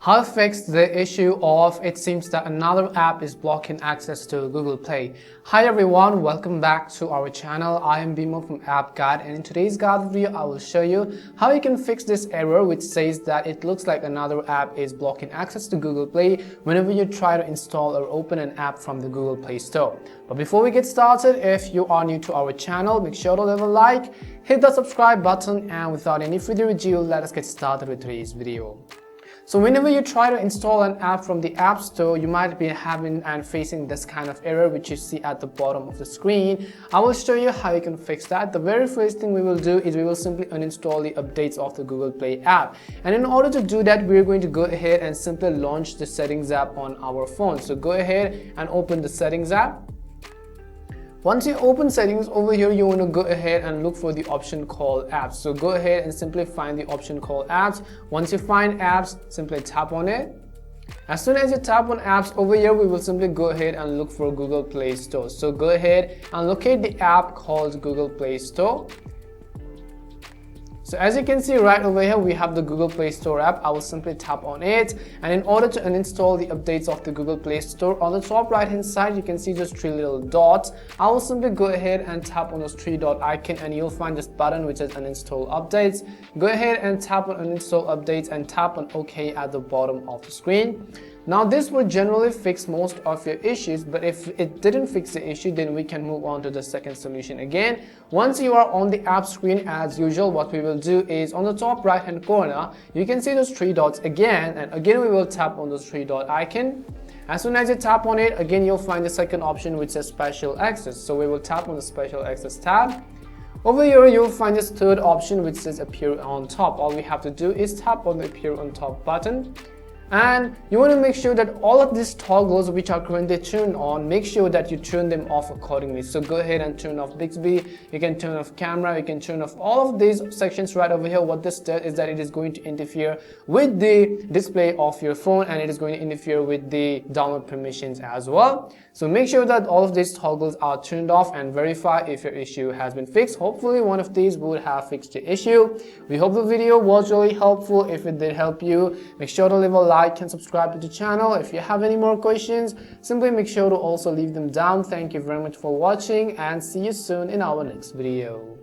How to fix the issue of it seems that another app is blocking access to Google Play. Hi everyone, welcome back to our channel. I am Bimo from App Guide, and in today's guide video I will show you how you can fix this error which says that it looks like another app is blocking access to Google Play whenever you try to install or open an app from the Google Play Store. But before we get started, if you are new to our channel, make sure to leave a like, hit the subscribe button, and without any further ado, let us get started with today's video. So whenever you try to install an app from the App Store, you might be having and facing this kind of error which you see at the bottom of the screen. I will show you how you can fix that. The very first thing we will do is we will simply uninstall the updates of the Google Play app. And in order to do that, we're going to go ahead and simply launch the Settings app on our phone. So go ahead and open the Settings app. Once you open Settings, over here you want to go ahead and look for the option called Apps. So go ahead and simply find the option called Apps. Once you find Apps, simply tap on it. As soon as you tap on Apps, over here we will simply go ahead and look for Google Play Store. So go ahead and locate the app called Google Play Store. So as you can see right over here, we have the Google Play Store app. I will simply tap on it, and in order to uninstall the updates of the Google Play Store, on the top right hand side you can see just three little dots. I will simply go ahead and tap on those three dot icon, and you'll find this button which says Uninstall Updates. Go ahead and tap on Uninstall Updates and tap on OK at the bottom of the screen. Now this will generally fix most of your issues, but if it didn't fix the issue, then we can move on to the second solution again. Once you are on the app screen, as usual, what we will do is on the top right hand corner, you can see those three dots again, and again we will tap on those three dot icon. As soon as you tap on it, again you'll find the second option which says Special Access. So we will tap on the Special Access tab. Over here you'll find this third option which says Appear on Top. All we have to do is tap on the Appear on Top button. And you want to make sure that all of these toggles which are currently turned on, make sure that you turn them off accordingly. So go ahead and turn off Bixby, you can turn off camera, you can turn off all of these sections right over here. What this does is that it is going to interfere with the display of your phone, and it is going to interfere with the download permissions as well. So make sure that all of these toggles are turned off and verify if your issue has been fixed. Hopefully one of these would have fixed your issue. We hope the video was really helpful. If it did help you, make sure to leave a like and subscribe to the channel. If you have any more questions, simply make sure to also leave them down. Thank you very much for watching, and see you soon in our next video.